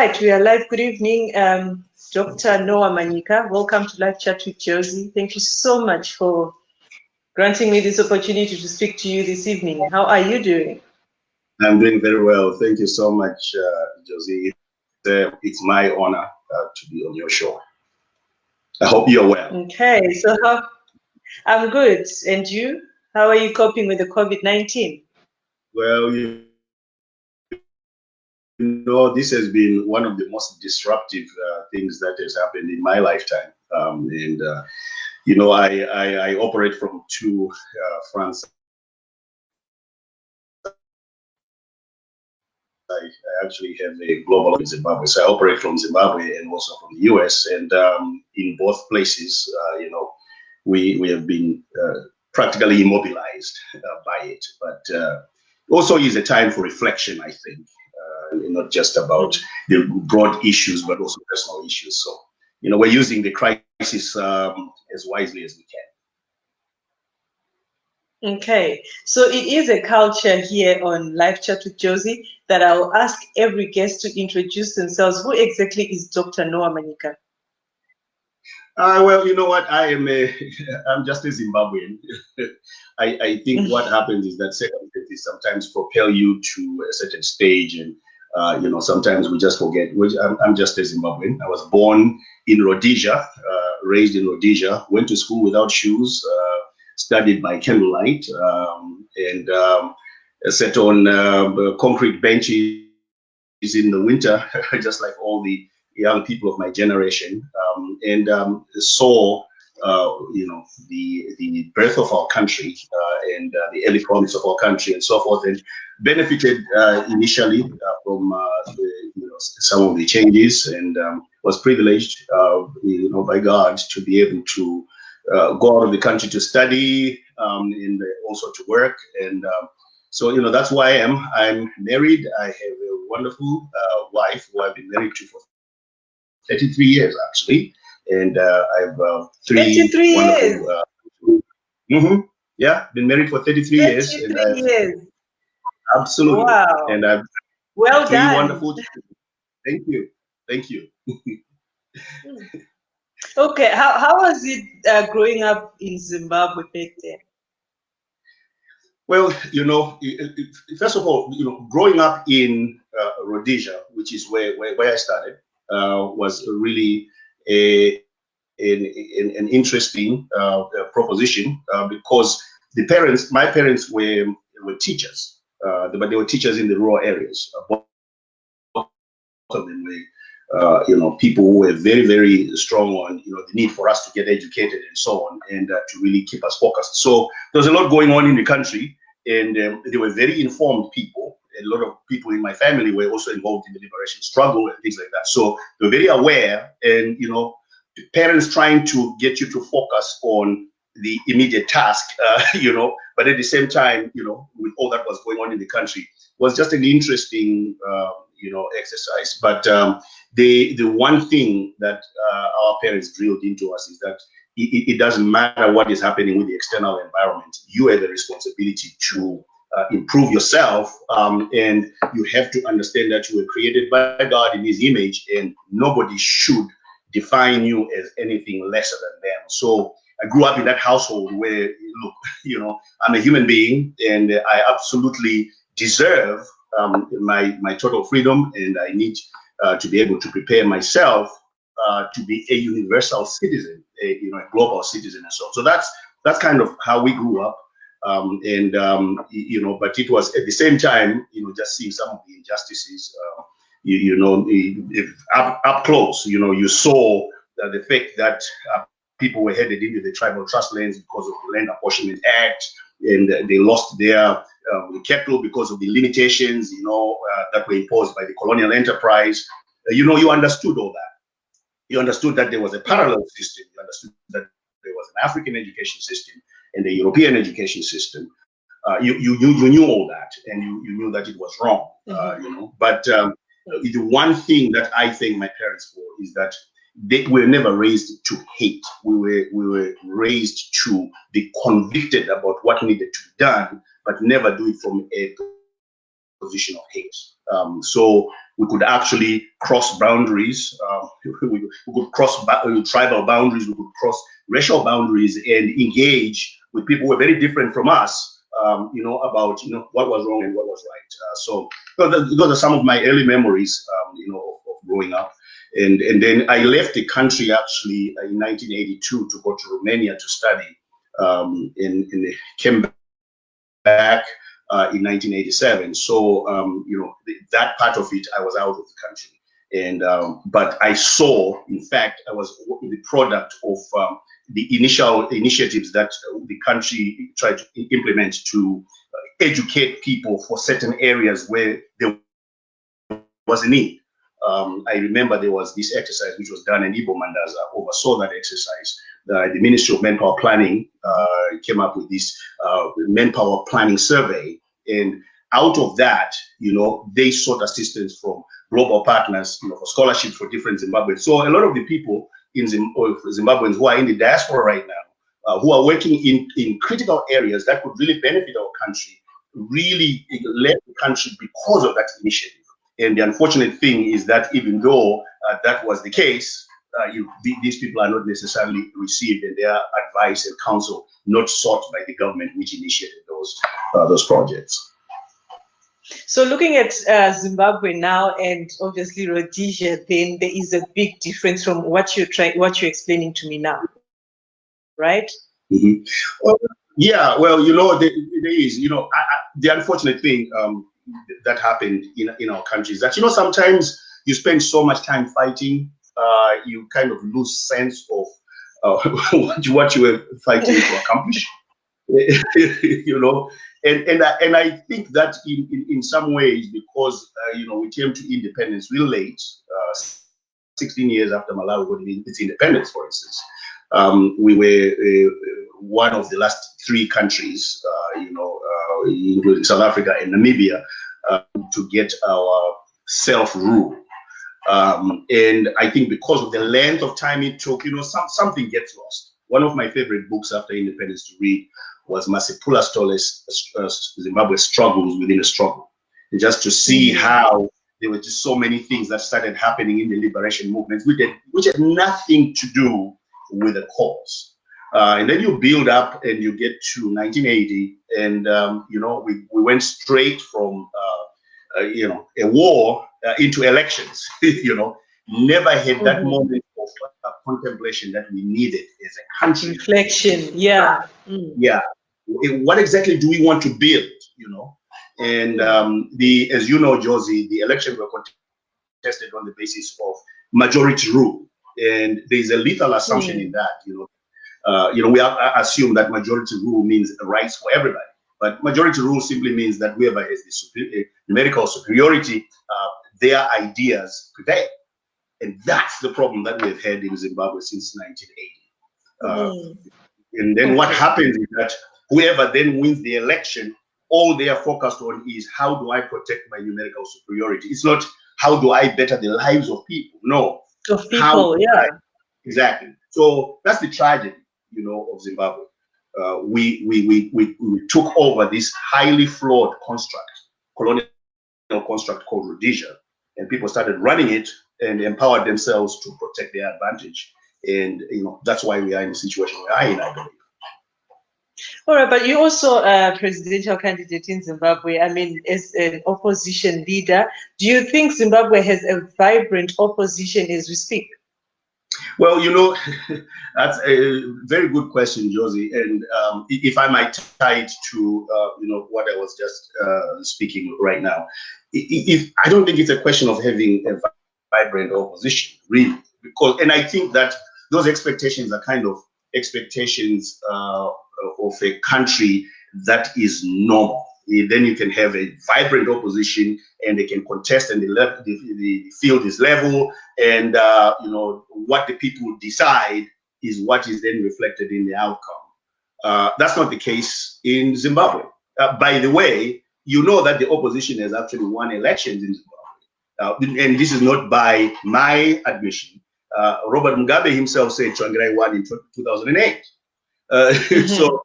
right, we are live. Good evening, Dr. Noah Manyika. Welcome to Live Chat with Josie. Thank you so much for granting me this opportunity to speak to you this evening. How are you doing? I'm doing very well. Thank you so much, Josie. It's my honor to be on your show. I hope you're well. Okay, so I'm good. And you? How are you coping with the COVID-19? Well, this has been one of the most disruptive things that has happened in my lifetime. I operate from two fronts. I actually have a global office in Zimbabwe, so I operate from Zimbabwe and also from the US. And in both places, we have been practically immobilized by it. But also is a time for reflection, I think, not just about the broad issues, but also personal issues. So, we're using the crisis as wisely as we can. Okay, so it is a culture here on Live Chat with Josie that I'll ask every guest to introduce themselves. Who exactly is Dr. Noah Manyika? Well, you know what? I'm just a Zimbabwean. I think what happens is that circumstances sometimes propel you to a certain stage, and sometimes we just forget. I'm just a Zimbabwean. I was born in Rhodesia, raised in Rhodesia, went to school without shoes, studied by candlelight, and sat on concrete benches in the winter, just like all the young people of my generation, and saw, the birth of our country and the early promise of our country and so forth, and benefited initially from some of the changes, and was privileged, by God to be able to go out of the country to study and also to work, and so that's why I'm married. I have a wonderful wife who I've been married to for 33 years, actually, and I've three 33 wonderful. Yeah, been married for 33 years, and I've years. Absolutely. Wow. And I've well three done. wonderful. Thank you. Okay, how was it growing up in Zimbabwe back then? Well, first of all, growing up in Rhodesia, which is where I started, was really an interesting proposition because my parents were teachers, but they were teachers in the rural areas. Both of them were, people who were very, very strong on, the need for us to get educated and so on, and to really keep us focused. So there was a lot going on in the country, and they were very informed people. A lot of people in my family were also involved in the liberation struggle and things like that. So they were very aware, and, parents trying to get you to focus on the immediate task, but at the same time, with all that was going on in the country, was just an interesting, exercise. But the one thing that our parents drilled into us is that it doesn't matter what is happening with the external environment. You have the responsibility to improve yourself, and you have to understand that you were created by God in His image, and nobody should define you as anything lesser than them. So I grew up in that household where, look, I'm a human being, and I absolutely deserve my total freedom, and I need to be able to prepare myself to be a universal citizen, a global citizen, and so on. So that's kind of how we grew up, but it was at the same time, just seeing some of the injustices, up close. You saw the fact that people were headed into the tribal trust lands because of the Land Apportionment Act, and they lost their capital because of the limitations, that were imposed by the colonial enterprise. You understood all that. You understood that there was a parallel system. You understood that there was an African education system and a European education system. You knew all that, and you knew that it was wrong. But the one thing that I thank my parents for is that they were never raised to hate. We were raised to be convicted about what needed to be done, but never do it from a position of hate. So we could actually cross boundaries. We could cross tribal boundaries. We could cross racial boundaries and engage with people who were very different from us. About what was wrong and what was right. So those are some of my early memories, of growing up. And then I left the country actually in 1982 to go to Romania to study. And came back in 1987. So that part of it, I was out of the country. And but I saw, in fact, I was the product of the initial initiatives that the country tried to implement to educate people for certain areas where there was a need. I remember there was this exercise which was done, and Ibo Mandaza oversaw that exercise. The Ministry of Manpower Planning came up with this manpower planning survey, and out of that, they sought assistance from global partners, for scholarships for different Zimbabweans. So a lot of the people in Zimbabweans who are in the diaspora right now, who are working in critical areas that could really benefit our country, really left the country because of that initiative. And the unfortunate thing is that even though that was the case, these people are not necessarily received, and their advice and counsel not sought by the government, which initiated those projects. So looking at Zimbabwe now, and obviously Rhodesia, then there is a big difference from what you're explaining to me now, right? Mm-hmm. Well, yeah, well, there is, the unfortunate thing that happened in our countries that, sometimes you spend so much time fighting, you kind of lose sense of what you were fighting to accomplish. And I think that in some ways, because we came to independence real late, 16 years after Malawi got its independence, for instance. We were one of the last 3 countries, including South Africa and Namibia, to get our self-rule. And I think because of the length of time it took, something gets lost. One of my favorite books after independence to read was Masipula Stole's Zimbabwe Struggles Within a Struggle. And just to see how there were just so many things that started happening in the liberation movements, which had nothing to do with the cause. And then you build up and you get to 1980, and we went straight from a war into elections. Never had that moment of contemplation that we needed as a country. Reflection, yeah. Yeah. What exactly do we want to build? And as you know, Josie, the elections were contested on the basis of majority rule, and there's a lethal assumption in that. We assume that majority rule means rights for everybody. But majority rule simply means that whoever has the numerical superiority, their ideas prevail. And that's the problem that we've had in Zimbabwe since 1980. And then what happens is that whoever then wins the election, all they are focused on is how do I protect my numerical superiority? It's not how do I better the lives of people. No. Of people, yeah. Exactly. So that's the tragedy, of Zimbabwe. We took over this highly flawed construct, colonial construct called Rhodesia, and people started running it and empowered themselves to protect their advantage. And that's why we are in the situation we are in, I believe. All right, but you're also a presidential candidate in Zimbabwe. I mean, as an opposition leader, do you think Zimbabwe has a vibrant opposition as we speak? Well, that's a very good question, Josie. And if I might tie it to, what I was just speaking right now, I don't think it's a question of having a vibrant opposition, really, and I think that those expectations are kind of expectations of a country that is normal. Then you can have a vibrant opposition, and they can contest, and the field is level, and what the people decide is what is then reflected in the outcome. That's not the case in Zimbabwe. By the way, that the opposition has actually won elections in Zimbabwe, and this is not by my admission. Robert Mugabe himself said Tsvangirai won in 2008. So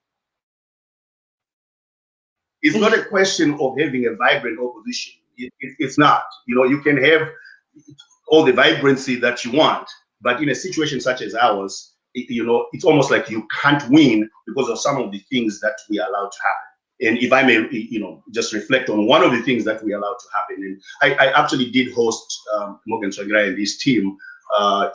it's not a question of having a vibrant opposition. it's not. You know, you can have all the vibrancy that you want, but in a situation such as ours, you know, it's almost like you can't win because of some of the things that we allow to happen. And if I may, you know, just reflect on one of the things that we allowed to happen. And I actually did host Morgan Tsvangirai and his team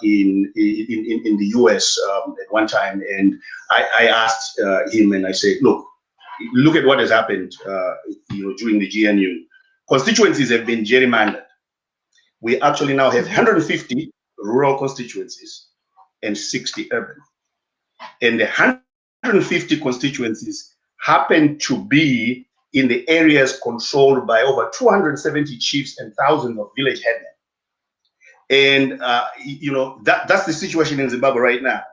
in the US at one time. And I asked him, and I said, look at what has happened, you know, during the GNU. Constituencies have been gerrymandered. We actually now have 150 rural constituencies and 60 urban. And the 150 constituencies happen to be in the areas controlled by over 270 chiefs and thousands of village headmen. And, you know, that's the situation in Zimbabwe right now.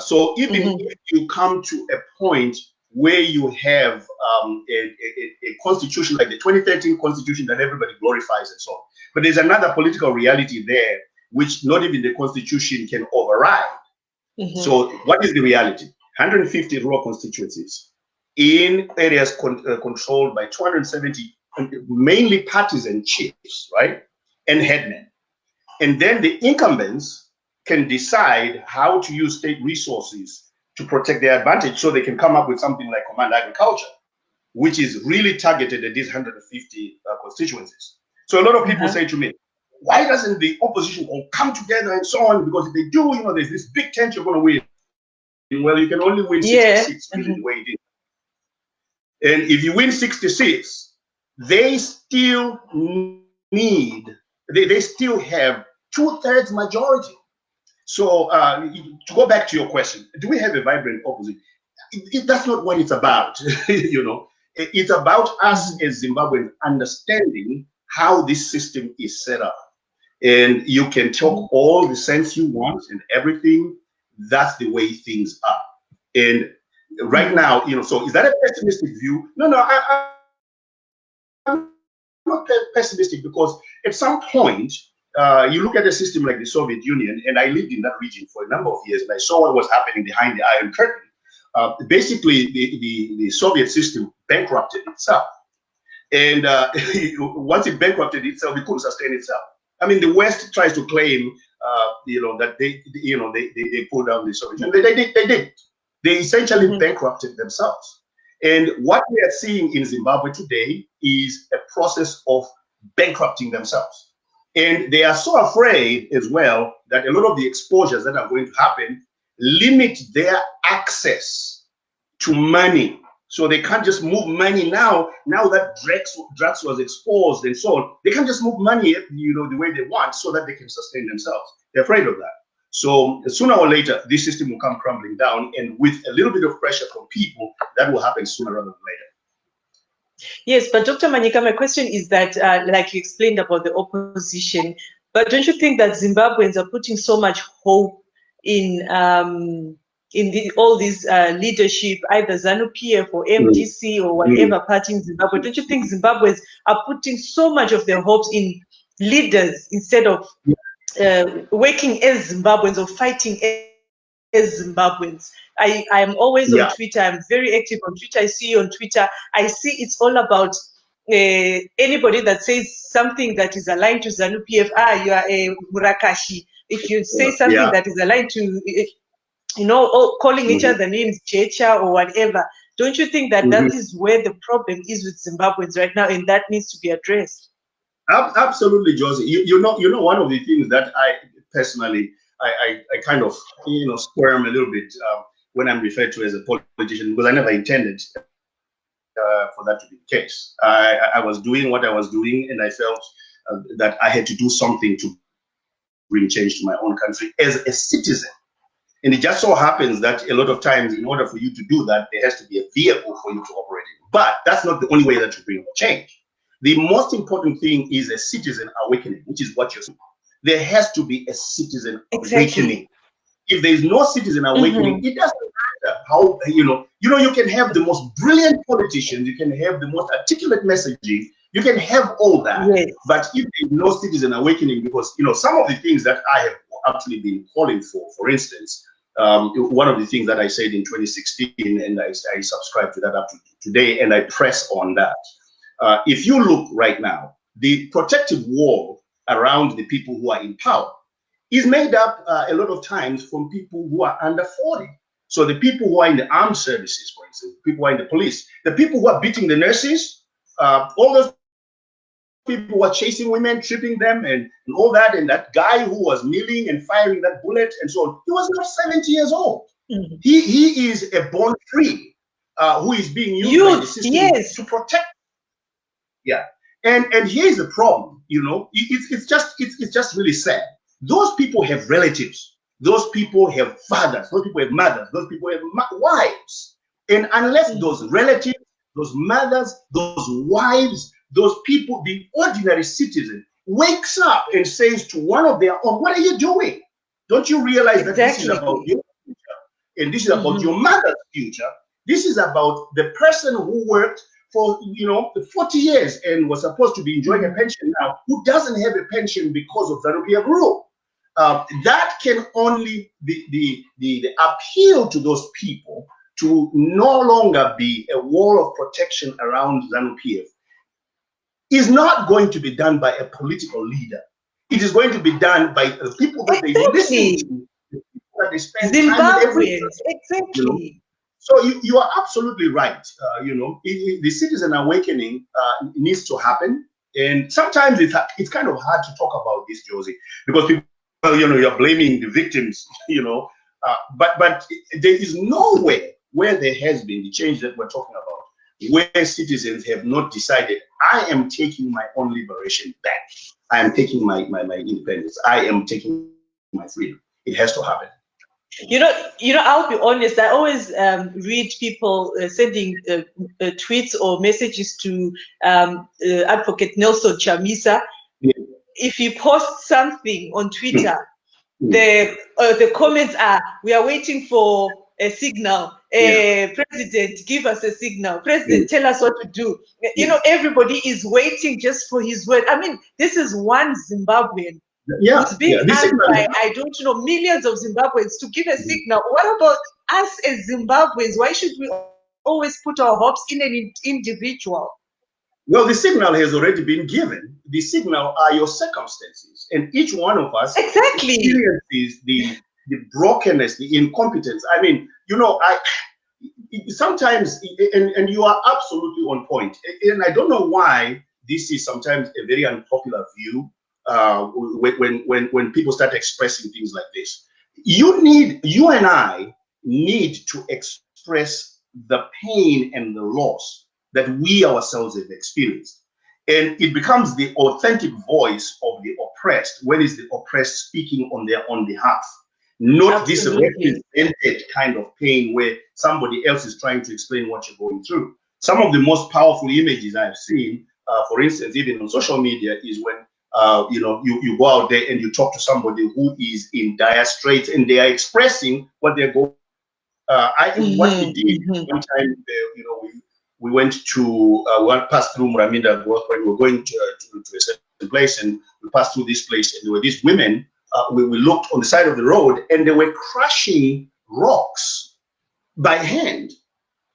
So even if you come to a point where you have a constitution like the 2013 constitution that everybody glorifies and so on, but there's another political reality there which not even the constitution can override. So what is the reality? 150 rural constituencies in areas controlled by 270 mainly partisan chiefs, right, and headmen. And then the incumbents can decide how to use state resources to protect their advantage, so they can come up with something like Command Agriculture, which is really targeted at these 150 constituencies. So a lot of people say to me, why doesn't the opposition all come together and so on? Because if they do, you know, there's this big tent you're going to win. Well, you can only win 66, really, the way it is. And if you win 66, they still need, they still have 2/3 majority. So to go back to your question, do we have a vibrant opposition? That's not what it's about. You know, it's about us as Zimbabweans understanding how this system is set up. And you can talk all the sense you want and everything. That's the way things are. And right now, you know, so is that a pessimistic view? No, I'm not pessimistic, because at some point, you look at a system like the Soviet Union, and I lived in that region for a number of years, and I saw what was happening behind the Iron Curtain. Basically, the Soviet system bankrupted itself. And once it bankrupted itself, it couldn't sustain itself. I mean, the West tries to claim, you know, that they pulled down the Soviet Union. They did. They essentially bankrupted themselves. And what we are seeing in Zimbabwe today is a process of bankrupting themselves. And they are so afraid as well that a lot of the exposures that are going to happen limit their access to money. So they can't just move money now that drugs was exposed and so on. They can't just move money, you know, the way they want, so that they can sustain themselves. They're afraid of that. So sooner or later, this system will come crumbling down, and with a little bit of pressure from people, that will happen sooner rather than later. Yes, but Dr. Manyika, my question is that, like you explained about the opposition, but don't you think that Zimbabweans are putting so much hope in all these leadership, either Zanu PF or MDC or whatever party in Zimbabwe? Don't you think Zimbabweans are putting so much of their hopes in leaders instead of working as Zimbabweans or fighting as Zimbabweans? I am always on Twitter. I'm very active on Twitter. I see you on Twitter. I see it's all about anybody that says something that is aligned to Zanu PF. You are a Murakashi. If you say something that is aligned to, you know, calling each other names, Checha or whatever, don't you think that that is where the problem is with Zimbabweans right now, and that needs to be addressed? Absolutely, Josie. You know, one of the things that I personally, I kind of, you know, squirm a little bit when I'm referred to as a politician, because I never intended for that to be the case. I was doing what I was doing, and I felt that I had to do something to bring change to my own country as a citizen. And it just so happens that a lot of times, in order for you to do that, there has to be a vehicle for you to operate in. But that's not the only way that you bring about change. The most important thing is a citizen awakening, which is what you're saying. There has to be a citizen awakening. If there is no citizen awakening, it doesn't matter how, you can have the most brilliant politicians, you can have the most articulate messaging, you can have all that. Yes. But if there is no citizen awakening, because, you know, some of the things that I have actually been calling for instance, one of the things that I said in 2016, and I subscribe to that up to today, and I press on that. If you look right now, the protective wall around the people who are in power is made up a lot of times from people who are under 40. So the people who are in the armed services, for instance, people who are in the police, the people who are beating the nurses, all those people who are chasing women, tripping them, and all that, and that guy who was kneeling and firing that bullet and so on, he was not 70 years old. Mm-hmm. He is a born free who is being used by the system to protect. Yeah, and here's the problem. You know, it's just really sad. Those people have relatives. Those people have fathers. Those people have mothers. Those people have wives. And unless those relatives, those mothers, those wives, those people, the ordinary citizen, wakes up and says to one of their own, "What are you doing? Don't you realize that this is about your future, and this is about your mother's future? This is about the person who worked for 40 years and was supposed to be enjoying a pension now, who doesn't have a pension because of Zanu-PF rule." That can only be the appeal to those people to no longer be a wall of protection around Zanu-PF is not going to be done by a political leader. It is going to be done by the people that they listen to, the people that they spend time with every day. Exactly. You know? So you are absolutely right. The citizen awakening needs to happen, and sometimes it's kind of hard to talk about this, Josie, because people, you're blaming the victims, but there is nowhere where there has been the change that we're talking about, where citizens have not decided, I am taking my own liberation back. I am taking my independence. I am taking my freedom. It has to happen. I'll be honest. I always read people sending tweets or messages to Advocate Nelson Chamisa. Yeah. If you post something on Twitter, the comments are, "We are waiting for a signal. President, give us a signal. President, tell us what to do." Everybody is waiting just for his word. I mean, this is one Zimbabwean who's being asked by, I don't know, millions of Zimbabweans to give a signal. What about us as Zimbabweans? Why should we always put our hopes in an individual? Well, the signal has already been given. The signal are your circumstances, and each one of us experiences the brokenness, the incompetence. I mean, sometimes, and you are absolutely on point. And I don't know why this is sometimes a very unpopular view when people start expressing things like this. You and I need to express the pain and the loss that we ourselves have experienced. And it becomes the authentic voice of the oppressed when it's the oppressed speaking on their own behalf, not this represented kind of pain where somebody else is trying to explain what you're going through. Some of the most powerful images I've seen, for instance, even on social media, is when you go out there and you talk to somebody who is in dire straits and they are expressing what they're going. What we did one time, we went to passed through Muraminda when we were going to a certain place, and we passed through this place, and there were these women. We looked on the side of the road, and they were crushing rocks by hand.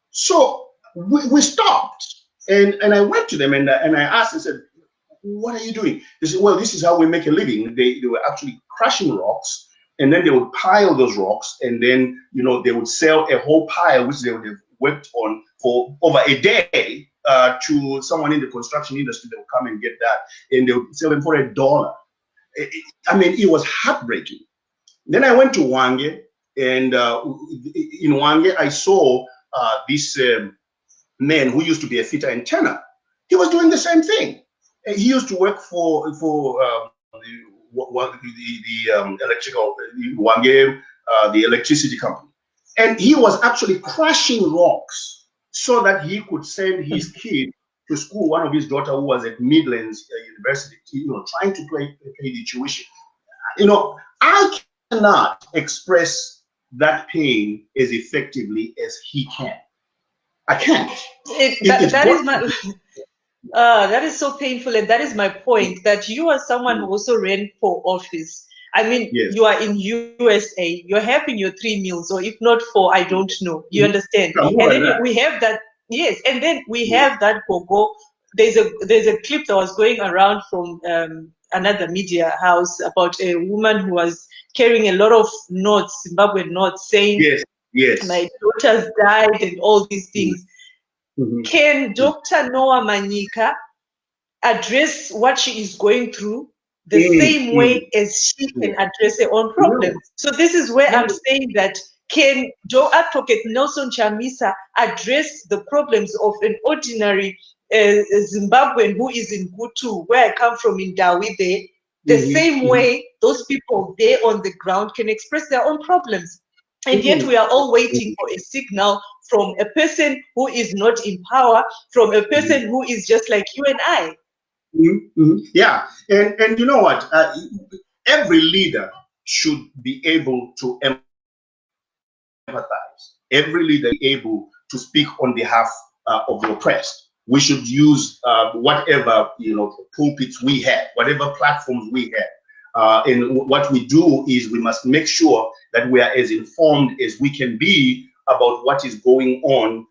So we stopped, and I went to them, and I asked, I said, "What are you doing?" They said, "Well, this is how we make a living." They were actually crushing rocks, and then they would pile those rocks, and then they would sell a whole pile, which they would have worked on for over a day to someone in the construction industry. They would come and get that, and they would sell them for $1. I mean, it was heartbreaking. Then I went to Wange, and in Wange, I saw this man who used to be a fitter and turner. He was doing the same thing. He used to work for the electrical Wange, the electricity company. And he was actually crushing rocks so that he could send his kid to school. One of his daughter who was at Midlands University, trying to pay the tuition. I cannot express that pain as effectively as he can. I can't. That is so painful, and that is my point. That you are someone who also ran for office. I mean, you are in USA, you're having your 3 meals, or if not 4, I don't know. You understand? And then we have that, and then we have that gogo there's a clip that was going around from another media house about a woman who was carrying a lot of notes, Zimbabwean notes, saying, yes, my daughter's died and all these things. Can Dr. Noah Manyika address what she is going through the same way as she can address her own problems? So this is where I'm saying that, can Advocate Nelson Chamisa address the problems of an ordinary Zimbabwean who is in Gutu, where I come from, in Dawibe, the same way those people there on the ground can express their own problems? And yet we are all waiting for a signal from a person who is not in power, from a person who is just like you and I. Yeah, and you know what? Every leader should be able to empathize. Every leader be able to speak on behalf of the oppressed. We should use whatever pulpits we have, whatever platforms we have. And what we do is we must make sure that we are as informed as we can be about what is going on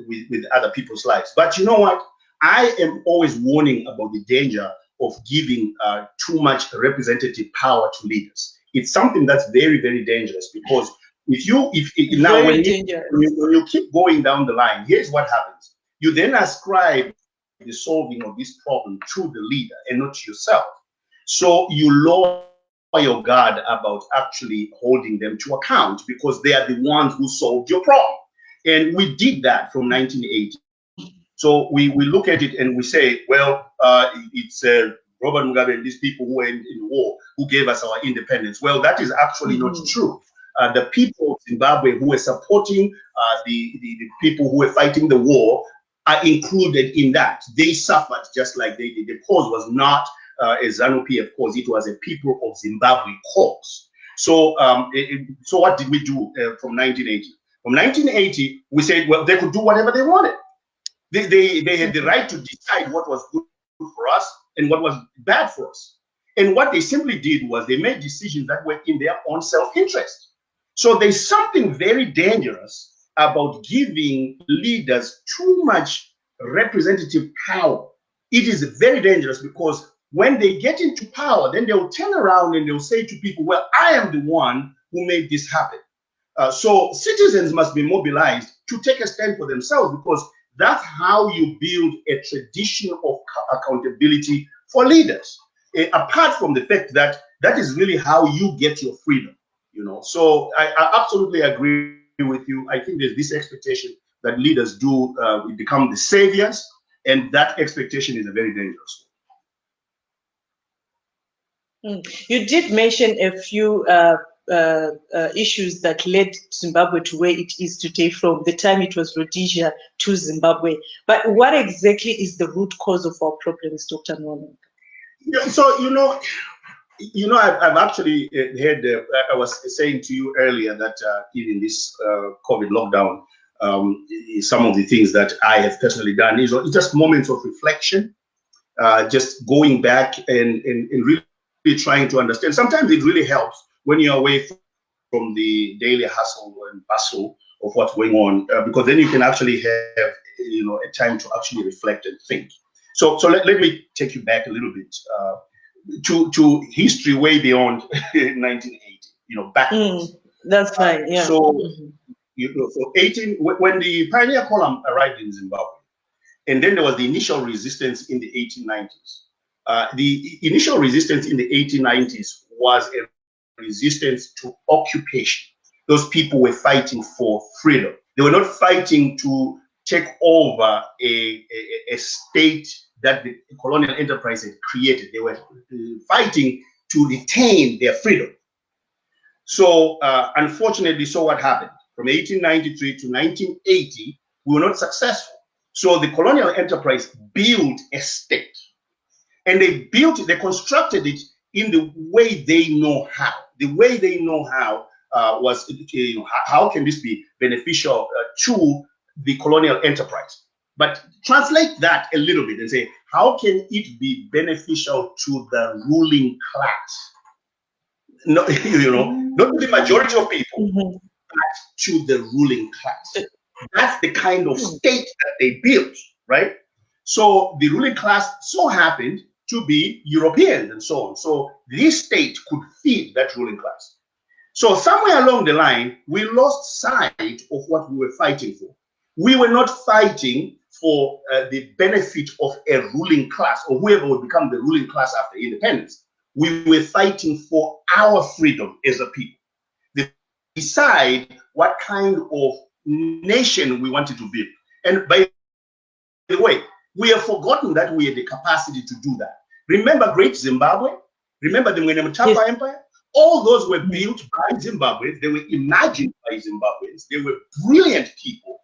with other people's lives. But you know what? I am always warning about the danger of giving too much representative power to leaders. It's something that's very, very dangerous, because when you keep going down the line, here's what happens. You then ascribe the solving of this problem to the leader and not yourself. So you lower your guard about actually holding them to account, because they are the ones who solved your problem. And we did that from 1980. So we look at it and we say, well, it's Robert Mugabe and these people who were in war who gave us our independence. Well, that is actually not true. The people of Zimbabwe who were supporting the people who were fighting the war are included in that. They suffered just like they did. The cause was not a Zanu PF cause, it was a people of Zimbabwe cause. So, so what did we do from 1980? From 1980, we said, well, they could do whatever they wanted. They had the right to decide what was good for us and what was bad for us. And what they simply did was they made decisions that were in their own self-interest. So there's something very dangerous about giving leaders too much representative power. It is very dangerous, because when they get into power, then they'll turn around and they'll say to people, well, I am the one who made this happen. So citizens must be mobilized to take a stand for themselves, because that's how you build a tradition of accountability for leaders. Apart from the fact that that is really how you get your freedom, So I absolutely agree with you. I think there's this expectation that leaders do become the saviors, and that expectation is a very dangerous one. You did mention a few issues that led Zimbabwe to where it is today, from the time it was Rhodesia to Zimbabwe. But what exactly is the root cause of our problems, Dr. Norman? So, I've actually heard, I was saying to you earlier that in this COVID lockdown, some of the things that I have personally done is just moments of reflection, just going back and really trying to understand. Sometimes it really helps when you're away from the daily hustle and bustle of what's going on, because then you can actually have a time to actually reflect and think. So let me take you back a little bit to history way beyond 1980. Backwards. That's right. Yeah. So when the Pioneer Column arrived in Zimbabwe, and then there was the initial resistance in the 1890s. The initial resistance in the 1890s was a resistance to occupation. Those people were fighting for freedom. They were not fighting to take over a state that the colonial enterprise had created. They were fighting to retain their freedom. So unfortunately, what happened? From 1893 to 1980, we were not successful. So the colonial enterprise built a state, and they constructed it in the way they know how. The way they know how was, how can this be beneficial to the colonial enterprise? But translate that a little bit and say, how can it be beneficial to the ruling class? No, not to the majority of people, but to the ruling class. That's the kind of state that they built, right? So the ruling class so happened to be Europeans and so on. So this state could feed that ruling class. So somewhere along the line, we lost sight of what we were fighting for. We were not fighting for the benefit of a ruling class or whoever would become the ruling class after independence. We were fighting for our freedom as a people. They decide what kind of nation we wanted to build. And by the way, we have forgotten that we had the capacity to do that. Remember Great Zimbabwe? Remember the Manyika Empire? All those were built by Zimbabweans. They were imagined by Zimbabweans. They were brilliant people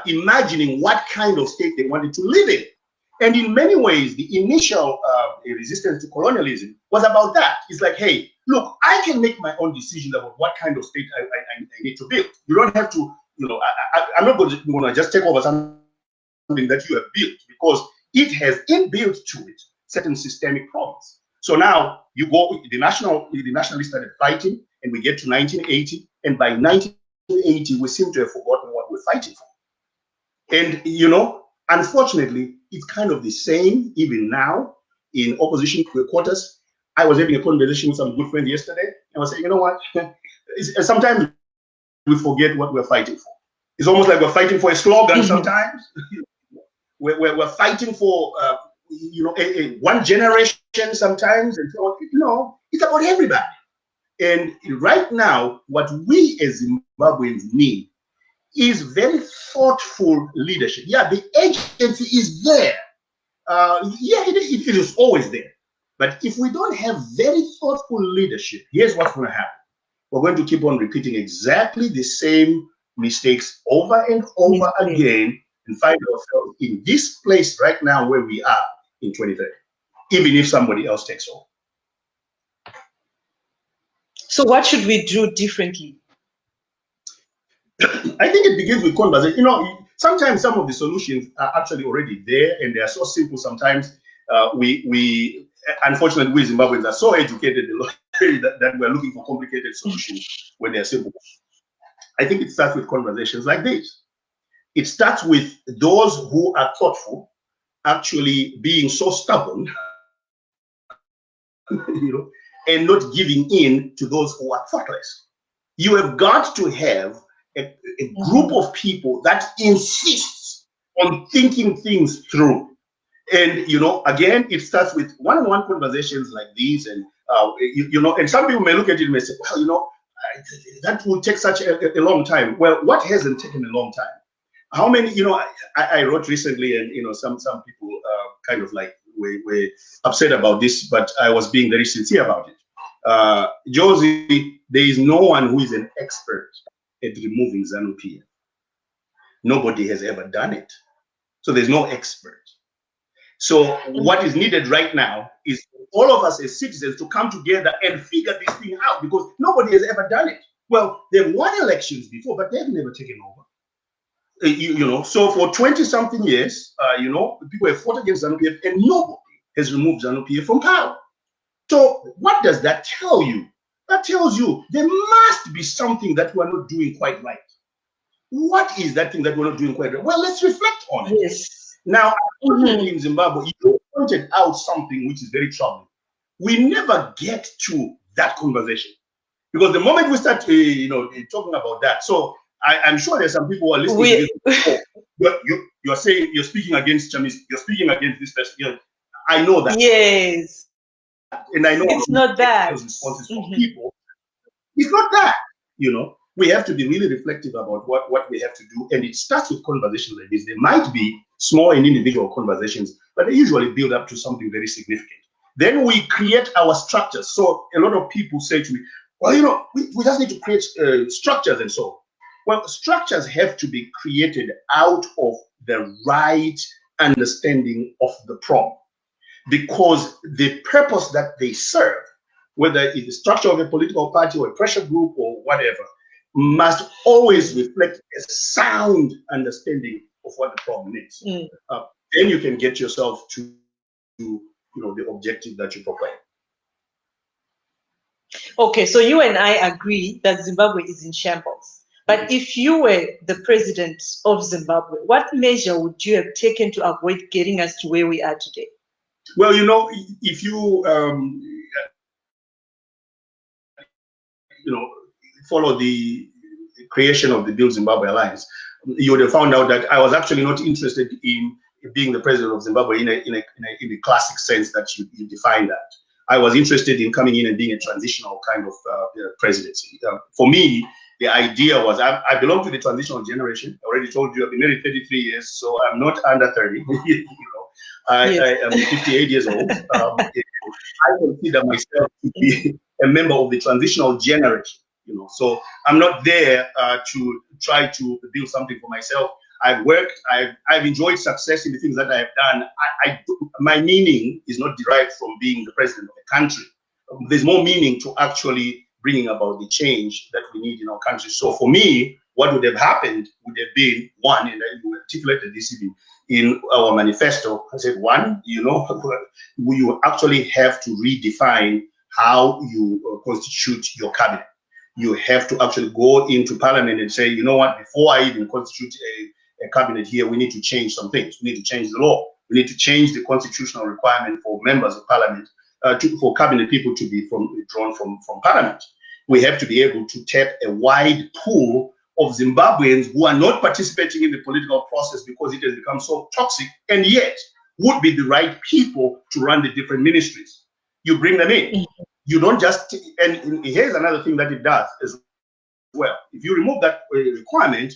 imagining what kind of state they wanted to live in. And in many ways, the initial resistance to colonialism was about that. It's like, hey, look, I can make my own decision about what kind of state I need to build. You don't have to, I'm not going to just take over something that you have built, because it has inbuilt to it certain systemic problems. So now you go, the nationalists started fighting, and we get to 1980, and by 1980, we seem to have forgotten what we're fighting for. And, unfortunately, it's kind of the same even now in opposition quarters. I was having a conversation with some good friends yesterday, and I was saying, you know what? Sometimes we forget what we're fighting for. It's almost like we're fighting for a slogan sometimes. We're fighting for, one generation sometimes, and so on. It's about everybody. And right now, what we as Zimbabweans need is very thoughtful leadership. Yeah, the agency is there. It is always there. But if we don't have very thoughtful leadership, here's what's going to happen. We're going to keep on repeating exactly the same mistakes over and over again, and find ourselves in this place right now where we are in 2030, even if somebody else takes over. So what should we do differently? I think it begins with conversation. Sometimes some of the solutions are actually already there, and they are so simple. Sometimes we unfortunately, we Zimbabweans are so educated that we're looking for complicated solutions when they're simple. I think it starts with conversations like this. It starts with those who are thoughtful actually being so stubborn, and not giving in to those who are thoughtless. You have got to have a group of people that insists on thinking things through. And, again, it starts with one-on-one conversations like these. And, and some people may look at it and may say, well, that will take such a long time. Well, what hasn't taken a long time? How many, I wrote recently, and, some people kind of like were upset about this, but I was being very sincere about it. Josie, there is no one who is an expert at removing Zanu PF. Nobody has ever done it. So there's no expert. So what is needed right now is all of us as citizens to come together and figure this thing out, because nobody has ever done it. Well, they've won elections before, but they've never taken over. So for 20-something years, people have fought against Zanu PF, and nobody has removed Zanu PF from power. So what does that tell you? That tells you there must be something that we're not doing quite right. What is that thing that we're not doing quite right? Well, let's reflect on it. Yes. Now, in Zimbabwe, you pointed out something which is very troubling. We never get to that conversation, because the moment we start, talking about that, so I'm sure there's some people who are listening to this. You're saying you're speaking against Chamis, you're speaking against this person. I know that. Yes. And I know it's not that. Those responses from people. It's not that. We have to be really reflective about what we have to do, and it starts with conversations like this. There might be small and individual conversations, but they usually build up to something very significant. Then we create our structures. So a lot of people say to me, well, we just need to create structures and so on. Well, structures have to be created out of the right understanding of the problem, because the purpose that they serve, whether it's the structure of a political party or a pressure group or whatever, must always reflect a sound understanding of what the problem is. Then you can get yourself to the objective that you proclaim. Okay, so you and I agree that Zimbabwe is in shambles. But if you were the president of Zimbabwe, what measure would you have taken to avoid getting us to where we are today? Well, you know, if you follow the creation of the Build Zimbabwe Alliance, you would have found out that I was actually not interested in being the president of Zimbabwe in a classic sense that you define that. I was interested in coming in and being a transitional kind of presidency. For me, the idea was I belong to the transitional generation. I already told you I've been married 33 years, so I'm not under 30. I am 58 years old. I consider myself to be a member of the transitional generation. So I'm not there to try to build something for myself. I've worked. I've enjoyed success in the things that I have done. My meaning is not derived from being the president of a country. There's more meaning to actually bringing about the change that we need in our country. So for me, what would have happened would have been one, and I articulated this in our manifesto. I said, one, you actually have to redefine how you constitute your cabinet. You have to actually go into parliament and say, you know what, before I even constitute a cabinet here, we need to change some things. We need to change the law. We need to change the constitutional requirement for members of parliament, for cabinet people to be drawn from parliament. We have to be able to tap a wide pool of Zimbabweans who are not participating in the political process because it has become so toxic, and yet would be the right people to run the different ministries. You bring them in. You don't just, and here's another thing that it does as well. If you remove that requirement,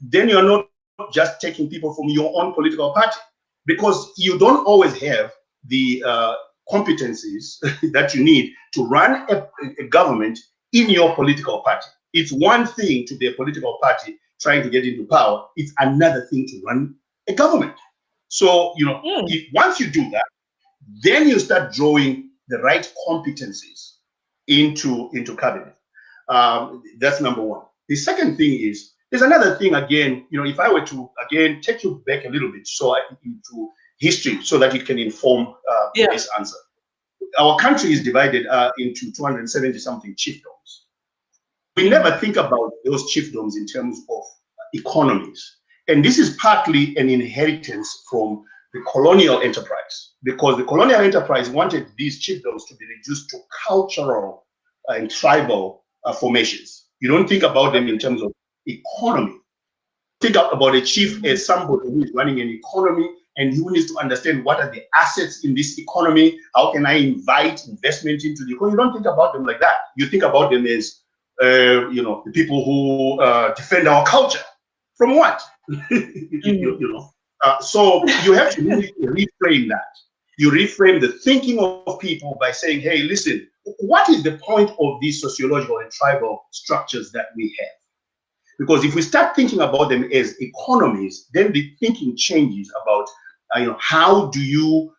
then you're not just taking people from your own political party, because you don't always have the competencies that you need to run a government in your political party. It's one thing to be a political party trying to get into power. It's another thing to run a government. So, once you do that, then you start drawing the right competencies into cabinet. That's number one. The second thing is, there's another thing again, if I were to again take you back a little bit into history so that it can inform this answer. Our country is divided into 270 something chiefdoms. We never think about those chiefdoms in terms of economies. And this is partly an inheritance from the colonial enterprise, because the colonial enterprise wanted these chiefdoms to be reduced to cultural and tribal formations. You don't think about them in terms of economy. Think about a chief as somebody who is running an economy and who needs to understand what are the assets in this economy, how can I invite investment into the economy. You don't think about them like that. You think about them as the people who defend our culture. From what? So you have to really reframe that. You reframe the thinking of people by saying, hey, listen, what is the point of these sociological and tribal structures that we have? Because if we start thinking about them as economies, then the thinking changes about how do you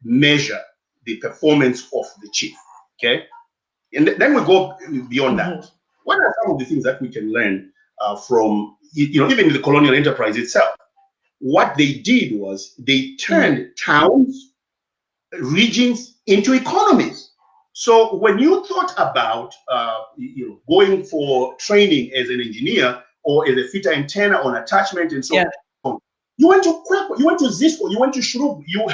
measure the performance of the chief, okay? And then we go beyond that. What are some of the things that we can learn from, even the colonial enterprise itself? What they did was they turned towns, regions into economies. So when you thought about going for training as an engineer or as a fitter antenna on attachment and so on, you went to Kwekwe, you went to Zisco, you went to Shrubu, you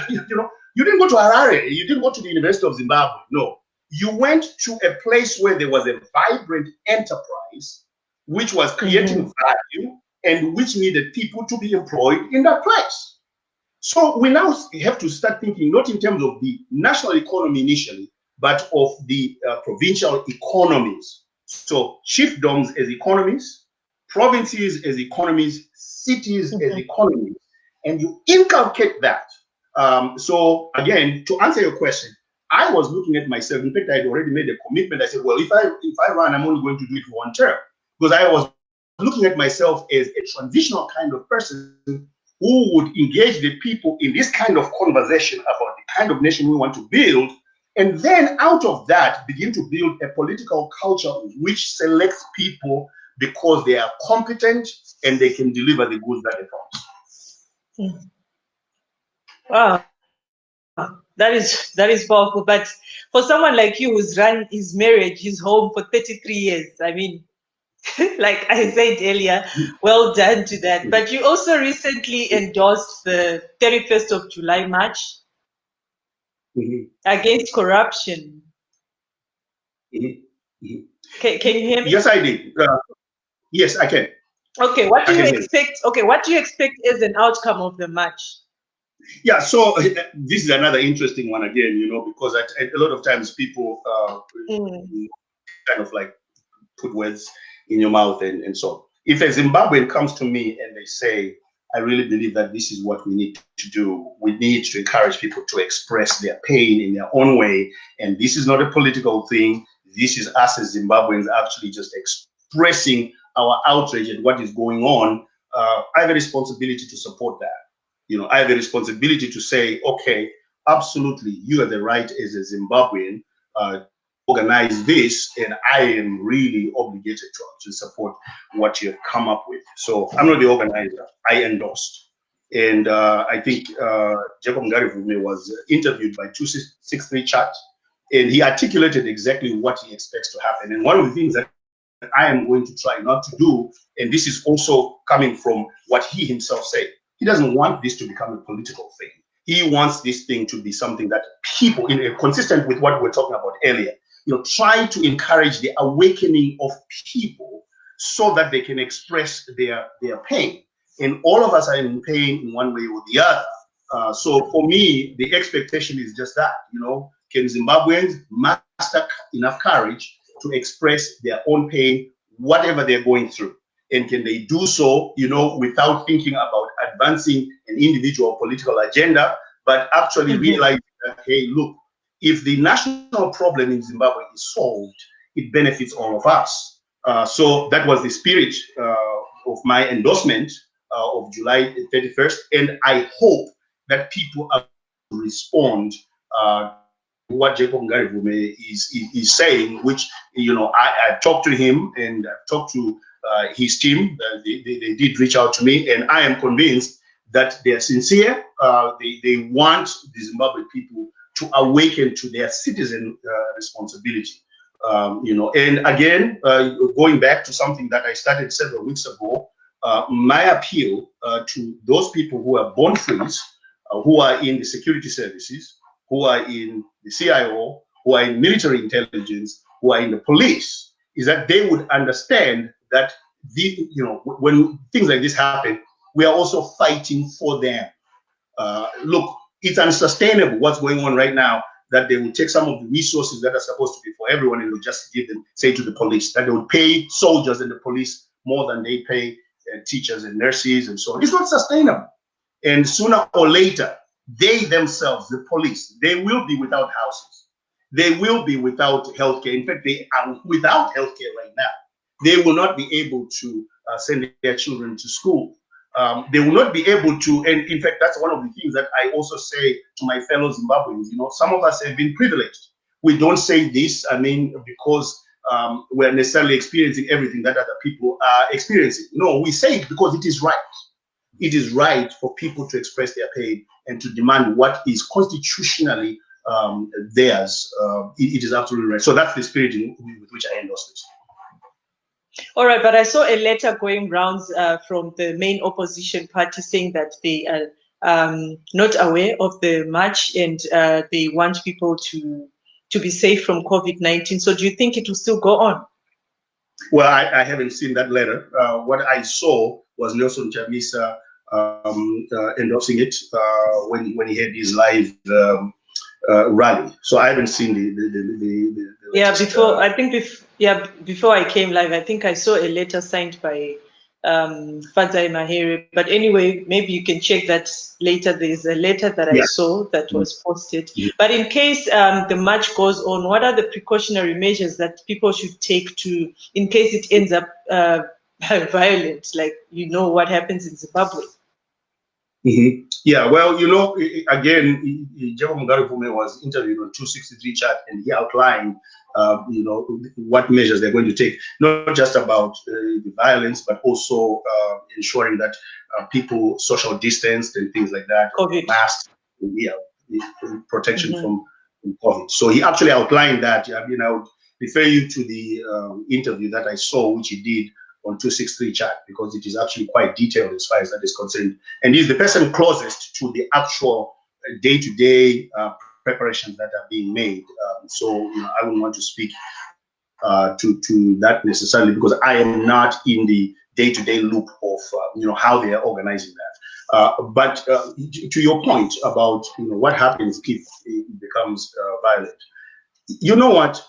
didn't go to Harare, you didn't go to the University of Zimbabwe. No, you went to a place where there was a vibrant enterprise which was creating value and which needed people to be employed in that place. So we now have to start thinking not in terms of the national economy initially, but of the provincial economies. So chiefdoms as economies, provinces as economies, cities as economies, and you inculcate that. So again, to answer your question, I was looking at myself. In fact, I had already made a commitment. I said, well, if I run, I'm only going to do it for one term, because I was looking at myself as a transitional kind of person who would engage the people in this kind of conversation about the kind of nation we want to build, and then out of that begin to build a political culture which selects people because they are competent and they can deliver the goods that they promise. Wow, that is powerful. But for someone like you who's run his marriage, his home for 33 years, I mean, like I said earlier, well done to that. But you also recently endorsed the 31st of July march against corruption. Can you hear me? Yes, I did. Yes, I can. Okay, what do you expect? Okay, what do you expect as an outcome of the march? Yeah, so this is another interesting one again, because a lot of times people kind of like put words in your mouth and so on. If a Zimbabwean comes to me and they say, I really believe that this is what we need to do. We need to encourage people to express their pain in their own way. And this is not a political thing. This is us as Zimbabweans actually just expressing our outrage at what is going on. I have a responsibility to support that. I have a responsibility to say, okay, absolutely, you are the right as a Zimbabwean organize this, and I am really obligated to support what you have come up with. So I'm not the organizer, I endorsed. And I think Jacob Ngarivume was interviewed by 263 Chat, and he articulated exactly what he expects to happen. And one of the things that I am going to try not to do, and this is also coming from what he himself said, he doesn't want this to become a political thing. He wants this thing to be something that people, consistent with what we were talking about earlier, try to encourage the awakening of people so that they can express their pain. And all of us are in pain in one way or the other. So for me, the expectation is just that, can Zimbabweans muster enough courage to express their own pain, whatever they're going through? And can they do so, without thinking about advancing an individual political agenda, but actually realizing that, hey, look, if the national problem in Zimbabwe is solved, it benefits all of us. So that was the spirit of my endorsement of July 31st. And I hope that people are to respond to what Jacob Ngarivume is saying, which, I talked to him and I've talked to his team. They did reach out to me, and I am convinced that they are sincere. They want the Zimbabwe people to awaken to their citizen responsibility. And again, going back to something that I started several weeks ago, my appeal to those people who are born free, who are in the security services, who are in the CIO, who are in military intelligence, who are in the police, is that they would understand that when things like this happen, we are also fighting for them. Look, it's unsustainable what's going on right now, that they will take some of the resources that are supposed to be for everyone and will just give them, say, to the police, that they will pay soldiers and the police more than they pay teachers and nurses and so on. It's not sustainable. And sooner or later, they themselves, the police, they will be without houses. They will be without healthcare. In fact, they are without healthcare right now. They will not be able to send their children to school. They will not be able to, and in fact, that's one of the things that I also say to my fellow Zimbabweans. Some of us have been privileged. We don't say this, because we're necessarily experiencing everything that other people are experiencing. No, we say it because it is right. It is right for people to express their pain and to demand what is constitutionally theirs. It is absolutely right. So that's the spirit with which I endorse this. All right, but I saw a letter going rounds from the main opposition party saying that they are not aware of the march and they want people to be safe from COVID-19. So do you think it will still go on? Well, I haven't seen that letter. What I saw was Nelson Chamisa endorsing it when he had his live rally. So I haven't seen the before I came live, I think I saw a letter signed by Fadzai Mahere. But anyway, maybe you can check that later. There's a letter that I saw that was posted. But in case the march goes on, what are the precautionary measures that people should take in case it ends up violent? Like, what happens in Zimbabwe? Yeah, well, again, Jacob Ngarivume was interviewed on 263 Chat, and he outlined, what measures they're going to take, not just about the violence, but also ensuring that people social distanced and things like that, COVID. masks, protection from COVID. So he actually outlined that. refer you to the interview that I saw, which he did on 263 chat, because it is actually quite detailed as far as that is concerned. And he's the person closest to the actual day-to-day preparations that are being made. So I wouldn't want to speak to that necessarily, because I am not in the day-to-day loop of how they are organizing that. But to your point about what happens if it becomes violent, you know what?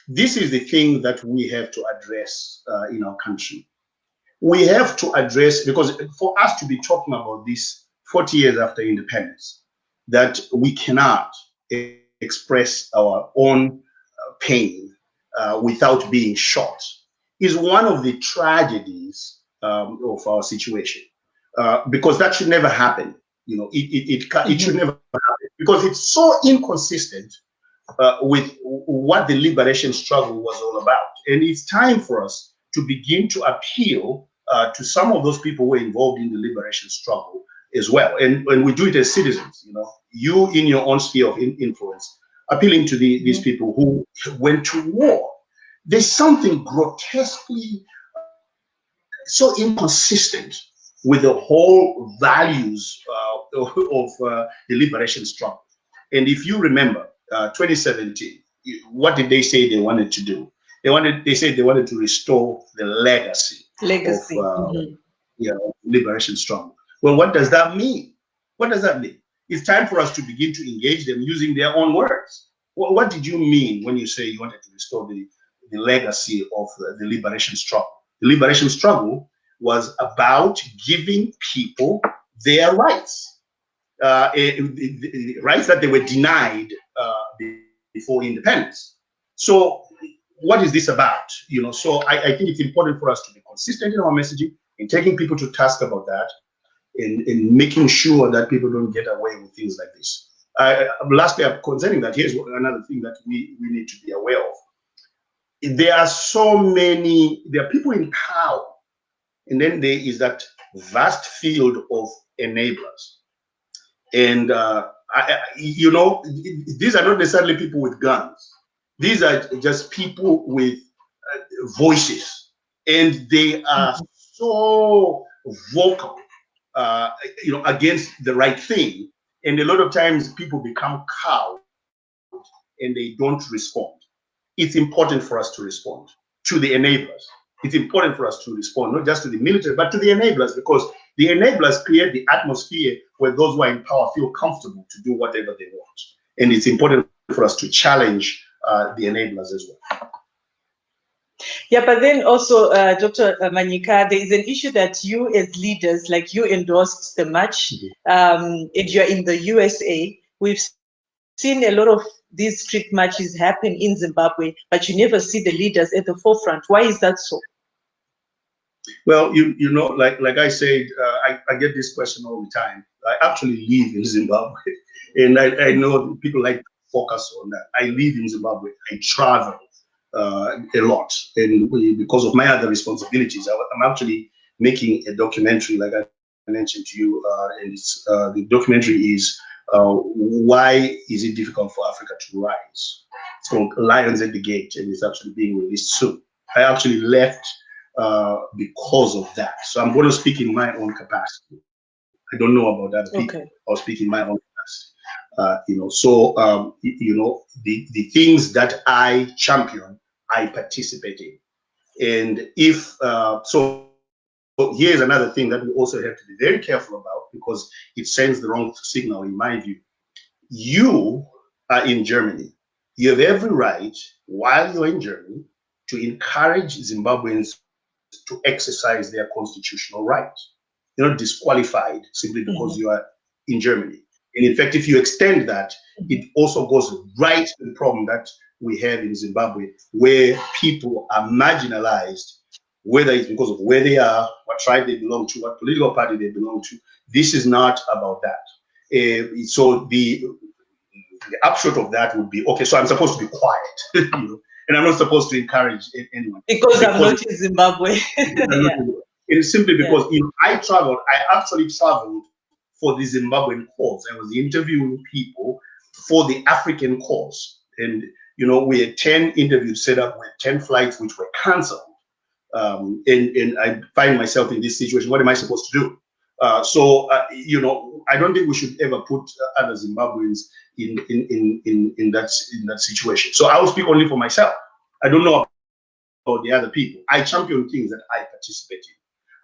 This is the thing that we have to address in our country. We have to address, because for us to be talking about this 40 years after independence, that we cannot express our own pain without being shot, is one of the tragedies of our situation. Because that should never happen. It should never happen, because it's so inconsistent with what the liberation struggle was all about. And it's time for us to begin to appeal to some of those people who were involved in the liberation struggle as well. And we do it as citizens, you in your own sphere of influence, appealing to these people who went to war. There's something grotesquely so inconsistent with the whole values of the liberation struggle. And if you remember, 2017, what did they say they wanted to do? They said they wanted to restore the legacy of liberation struggle. Well, what does that mean? What does that mean? It's time for us to begin to engage them using their own words. What did you mean when you say you wanted to restore the legacy of the liberation struggle? The liberation struggle was about giving people their rights, rights that they were denied before independence. So what is this about? So I think it's important for us to be consistent in our messaging, in taking people to task about that, in making sure that people don't get away with things like this. Lastly, concerning that, here's another thing that we need to be aware of. There are people in power, and then there is that vast field of enablers. And these are not necessarily people with guns. These are just people with voices, and they are so vocal, against the right thing. And a lot of times people become cowed and they don't respond. It's important for us to respond to the enablers. It's important for us to respond, not just to the military, but to the enablers, because the enablers create the atmosphere where those who are in power feel comfortable to do whatever they want. And it's important for us to challenge the enablers as well. Yeah, but then also, Dr. Manyika, there is an issue that you as leaders, like you endorsed the march, and you're in the USA. We've seen a lot of these street marches happen in Zimbabwe, but you never see the leaders at the forefront. Why is that so? Well, like I said, I get this question all the time. I actually live in Zimbabwe, and I know people like to focus on that. I live in Zimbabwe. I travel a lot, and because of my other responsibilities, I'm actually making a documentary, like I mentioned to you, and the documentary is why is it difficult for Africa to rise? It's called Lions at the Gate, and it's actually being released soon. I actually left because of that, so I'm going to speak in my own capacity. I don't know about other people. Okay. I'll speak in my own capacity. The things that I champion, I participate in. And if so, here's another thing that we also have to be very careful about, because it sends the wrong signal in my view. You are in Germany. You have every right, while you're in Germany, to encourage Zimbabweans to exercise their constitutional rights. You're not disqualified simply because you are in Germany. And in fact, if you extend that, it also goes right to the problem that we have in Zimbabwe, where people are marginalized, whether it's because of where they are, what tribe they belong to, what political party they belong to. This is not about that. So the upshot of that would be, okay, so I'm supposed to be quiet, and I'm not supposed to encourage anyone. Because I'm not in Zimbabwe. It's simply because I actually traveled for the Zimbabwean cause. I was interviewing people for the African cause. And You know, we had 10 interviews set up with 10 flights which were cancelled. And I find myself in this situation. What am I supposed to do? You know, I don't think we should ever put other Zimbabweans in that situation. So I will speak only for myself. I don't know about the other people. I champion things that I participate in.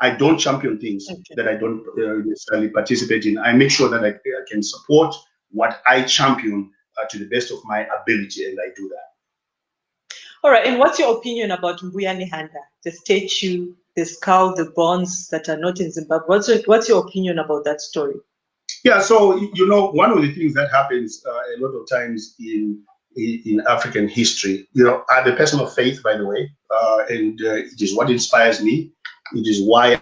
I don't champion things that I don't necessarily participate in. I make sure that I can support what I champion to the best of my ability, and I do that. All right. And what's your opinion about Mbuyane Handa, the statue, the skull, the bones that are not in Zimbabwe? What's your opinion about that story? Yeah, so, you know, one of the things that happens a lot of times in African history, you know, I'm a person of faith, by the way, and it is what inspires me. It is why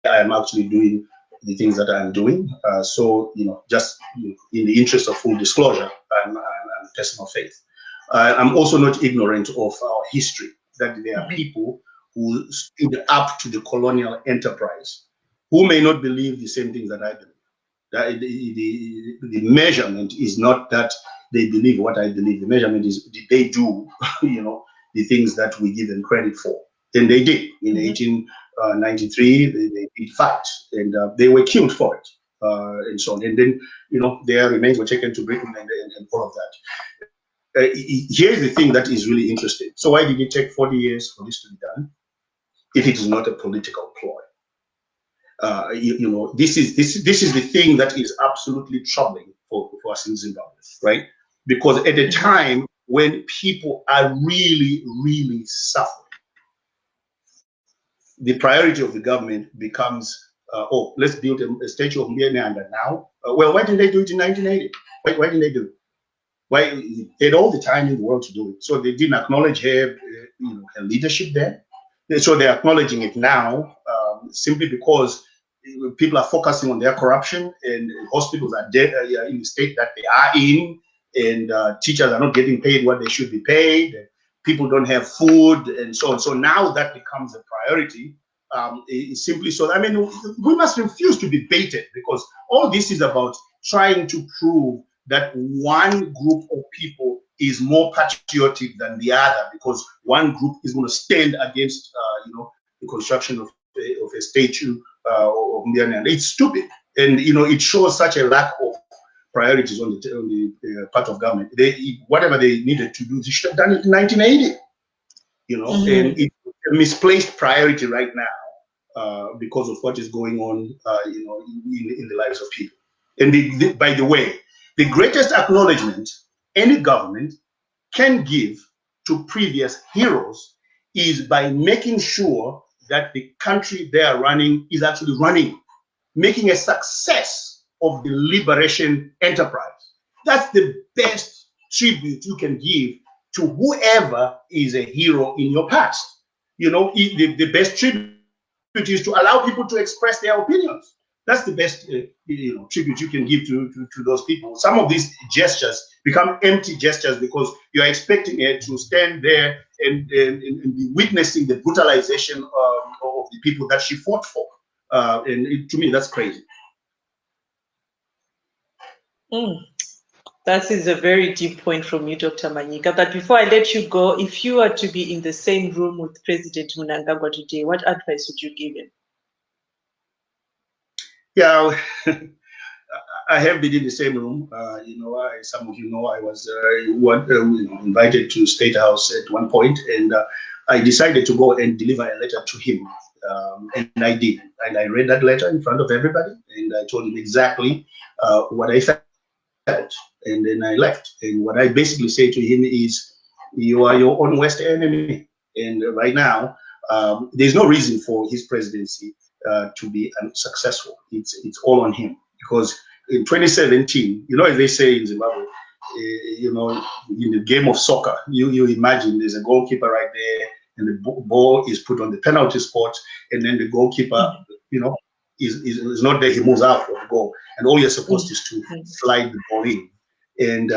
I am actually doing the things that I'm doing. So, you know, just in the interest of full disclosure, I'm a person of faith. I'm also not ignorant of our history, that there are people who stood up to the colonial enterprise who may not believe the same things that I believe. The measurement is not that they believe what I believe. The measurement is, did they do, you know, the things that we give them credit for? And they did. In 1893, they did fight, and they were killed for it, and so on. And then, you know, their remains were taken to Britain and all of that. Here's the thing that is really interesting. So why did it take 40 years for this to be done if it is not a political ploy? You know, this is the thing that is absolutely troubling for us in Zimbabwe, right? Because at a time when people are really, really suffering, the priority of the government becomes, oh, let's build a statue of Mbuyane Handa now. Well, why didn't they do it in 1980? Why didn't they do it? Why they had all the time in the world to do it? So they didn't acknowledge her, you know, her leadership there. So they're acknowledging it now, simply because people are focusing on their corruption, and hospitals are dead in the state that they are in, and teachers are not getting paid what they should be paid. And people don't have food, and so on. So now that becomes a priority. Simply so. I mean, we must refuse to be baited, because all this is about trying to prove that one group of people is more patriotic than the other, because one group is going to stand against, you know, the construction of a statue of Mbuyane Handa. It's stupid, and you know, it shows such a lack of priorities on the part of government. Whatever they needed to do, they should have done it in 1980. You know, and it's a misplaced priority right now because of what is going on, you know, in the lives of people. And by the way, the greatest acknowledgement any government can give to previous heroes is by making sure that the country they are running is actually running, making a success of the liberation enterprise. That's the best tribute you can give to whoever is a hero in your past. You know, the best tribute is to allow people to express their opinions. That's the best you know, tribute you can give to those people. Some of these gestures become empty gestures because you're expecting it to stand there and be witnessing the brutalization of the people that she fought for. To me, that's crazy. That is a very deep point from you, Dr. Manyika. But before I let you go, if you were to be in the same room with President Mnangagwa today, what advice would you give him? Yeah, I have been in the same room. You know, some of you know I was invited to State House at one point, and I decided to go and deliver a letter to him. And I did. And I read that letter in front of everybody, and I told him exactly what I felt. And then I left. And what I basically say to him is, you are your own worst enemy. And right now, there's no reason for his presidency to be unsuccessful. It's all on him. Because in 2017, you know, as they say in Zimbabwe, you know, in the game of soccer, you imagine there's a goalkeeper right there, and the ball is put on the penalty spot, and then the goalkeeper, you know, is not there. He moves out of the goal, and all you're supposed is to slide the ball in. And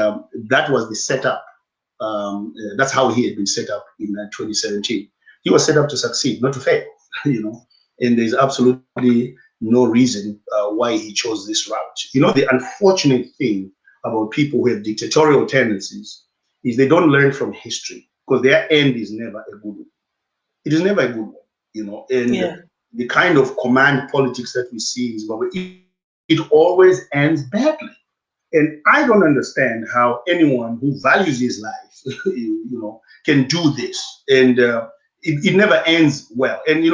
that was the setup. That's how he had been set up in 2017. He was set up to succeed, not to fail. You know, and there's absolutely no reason why he chose this route. You know, the unfortunate thing about people who have dictatorial tendencies is they don't learn from history, because their end is never a good one. It is never a good one, and the kind of command politics that we see in Zimbabwe, it always ends badly. And I don't understand how anyone who values his life, can do this. And it never ends well. And,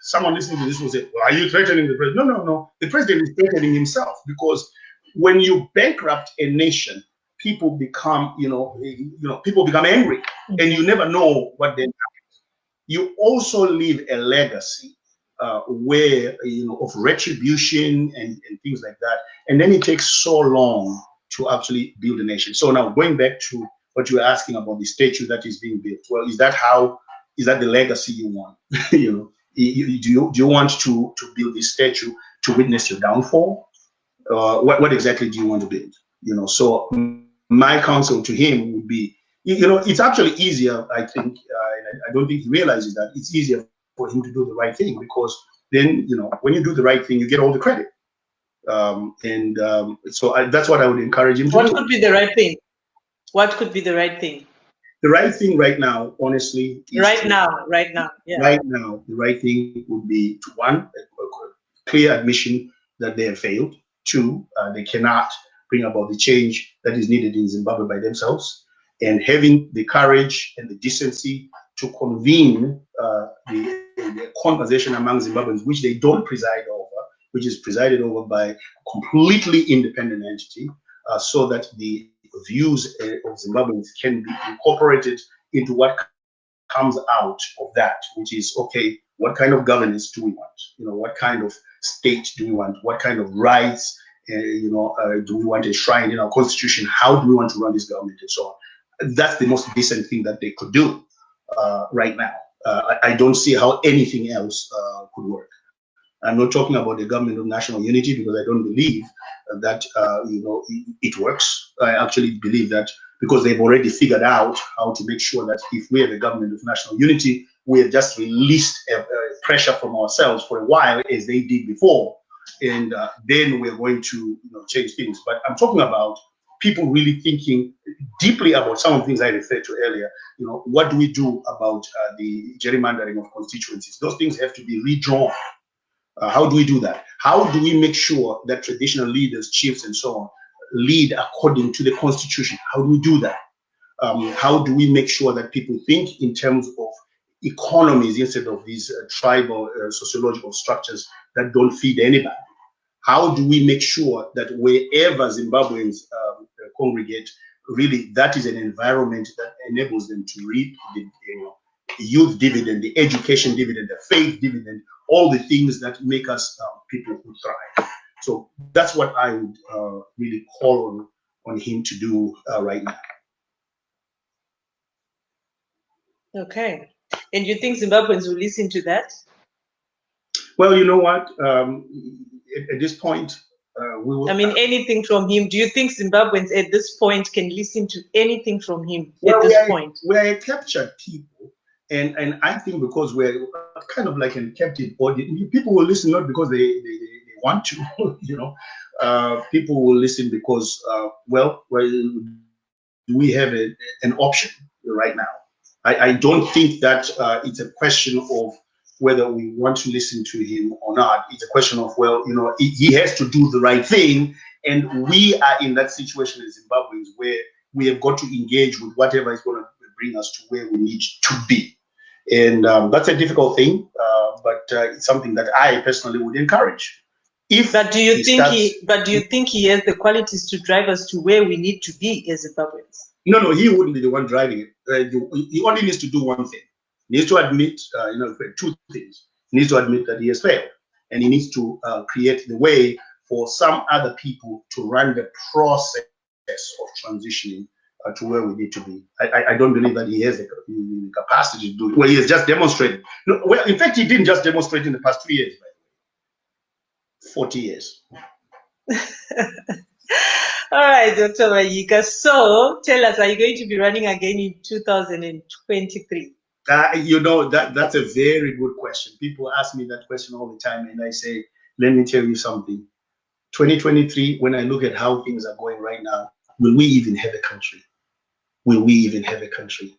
someone listening to this will say, well, are you threatening the president? No, no, no. The president is threatening himself, because when you bankrupt a nation, people become, people become angry, and you never know what then happens. You also leave a legacy where, of retribution and things like that. And then it takes so long to actually build a nation. So now going back to what you were asking about the statue that is being built. Well, is that the legacy you want? Do you want to build this statue to witness your downfall? What exactly do you want to build? So my counsel to him would be, it's actually easier, I think, and I don't think he realizes that it's easier for him to do the right thing, because then, when you do the right thing, you get all the credit. So that's what I would encourage him to do. What could be the right thing? What could be the right thing? The right thing right now, honestly, is right now, yeah. Right now, the right thing would be to, one, a clear admission that they have failed. Two, they cannot bring about the change that is needed in Zimbabwe by themselves, and having the courage and the decency to convene the conversation among Zimbabweans, which they don't preside over, which is presided over by a completely independent entity, so that the views of Zimbabweans can be incorporated into what comes out of that, which is, okay, what kind of governance do we want? What kind of state do we want? What kind of rights, do we want enshrined in our constitution? How do we want to run this government, and so on? That's the most decent thing that they could do right now. I don't see how anything else could work. I'm not talking about the government of national unity, because I don't believe that it works. I actually believe that because they've already figured out how to make sure that if we have a government of national unity, we have just released pressure from ourselves for a while, as they did before, and then we're going to change things. But I'm talking about people really thinking deeply about some of the things I referred to earlier. What do we do about the gerrymandering of constituencies? Those things have to be redrawn. How do we do that? How do we make sure that traditional leaders, chiefs, and so on, lead according to the constitution? How do we do that? How do we make sure that people think in terms of economies instead of these tribal sociological structures that don't feed anybody? How do we make sure that wherever Zimbabweans congregate, really that is an environment that enables them to reap the youth dividend, the education dividend, the faith dividend, all the things that make us people who thrive. So that's what I would really call on him to do right now. Okay. And you think Zimbabweans will listen to that? Well, you know what? At this point, we will. I mean, anything from him. Do you think Zimbabweans at this point can listen to anything from him at this point? We're a captured people. And I think because we're kind of like a captive audience, people will listen not because they want to, people will listen because, we have an option right now. I don't think that it's a question of whether we want to listen to him or not. It's a question of, he has to do the right thing. And we are in that situation as Zimbabweans where we have got to engage with whatever is going to bring us to where we need to be. And that's a difficult thing, but it's something that I personally would encourage. But do you think he has the qualities to drive us to where we need to be as Zimbabweans? No, he wouldn't be the one driving it. He only needs to do one thing. He needs to admit, two things. He needs to admit that he has failed, and he needs to create the way for some other people to run the process of transitioning to where we need to be. I don't believe that he has the capacity to do it. Well, he has just demonstrated. No, well, in fact, he didn't just demonstrate in the past 2 years, by the way. 40 years. All right, Dr. Manyika. So tell us, are you going to be running again in 2023? That's a very good question. People ask me that question all the time, and I say, let me tell you something. 2023, when I look at how things are going right now, will we even have a country? will we even have a country?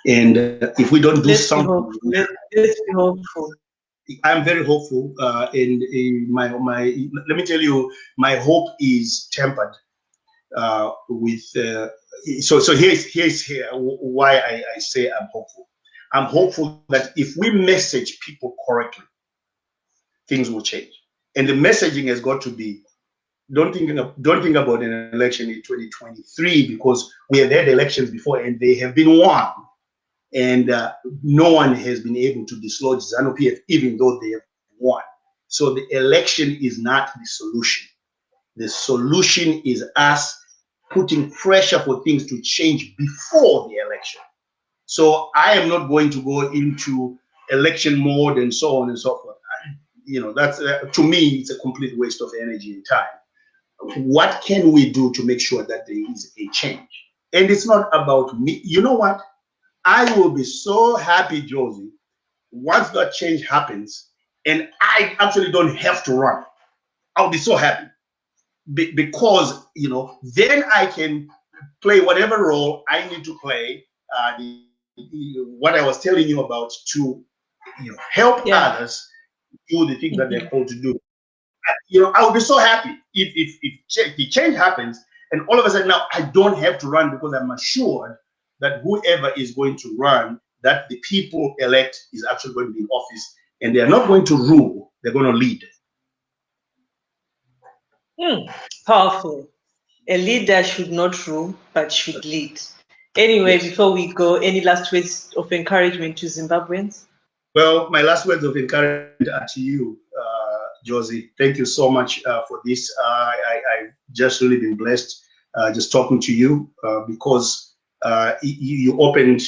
And if we don't do Let's something, be hopeful. Let's be hopeful. I'm very hopeful. And let me tell you, my hope is tempered with. So here's why I say I'm hopeful. I'm hopeful that if we message people correctly, things will change. And the messaging has got to be: don't think about an election in 2023, because we have had elections before and they have been won, and no one has been able to dislodge Zanu PF even though they have won. So the election is not the solution. The solution is us putting pressure for things to change before the election. So I am not going to go into election mode and so on and so forth. That's to me, it's a complete waste of energy and time. What can we do to make sure that there is a change? And it's not about me. You know what? I will be so happy, Josie, once that change happens and I actually don't have to run. I'll be so happy because, then I can play whatever role I need to play, what I was telling you about, to help others do the things that they're called to do. I would be so happy if the change happens and all of a sudden now I don't have to run, because I'm assured that whoever is going to run, that the people elect, is actually going to be in office, and they're not going to rule, they're going to lead. Powerful. A leader should not rule, but should lead. Anyway, before we go, any last words of encouragement to Zimbabweans? Well, my last words of encouragement are to you, Josie. Thank you so much for this. I've just really been blessed just talking to you, because you opened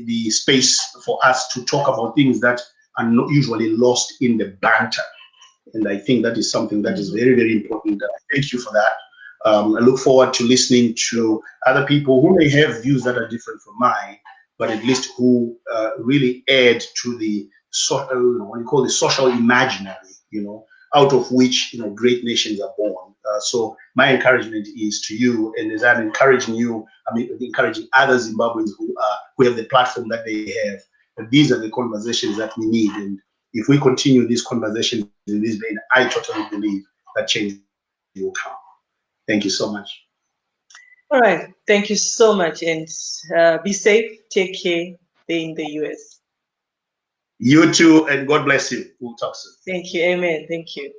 the space for us to talk about things that are not usually lost in the banter. And I think that is something that is very, very important. Thank you for that. I look forward to listening to other people who may have views that are different from mine, but at least who really add to the what you call the social imaginary, out of which great nations are born. So my encouragement is to you, and as I'm encouraging you, I'm encouraging other Zimbabweans who have the platform that they have. But these are the conversations that we need, and if we continue these conversations in this vein, I totally believe that change will come. Thank you so much. All right. Thank you so much. And be safe. Take care. Stay in the US. You too. And God bless you. We'll talk soon. Thank you. Amen. Thank you.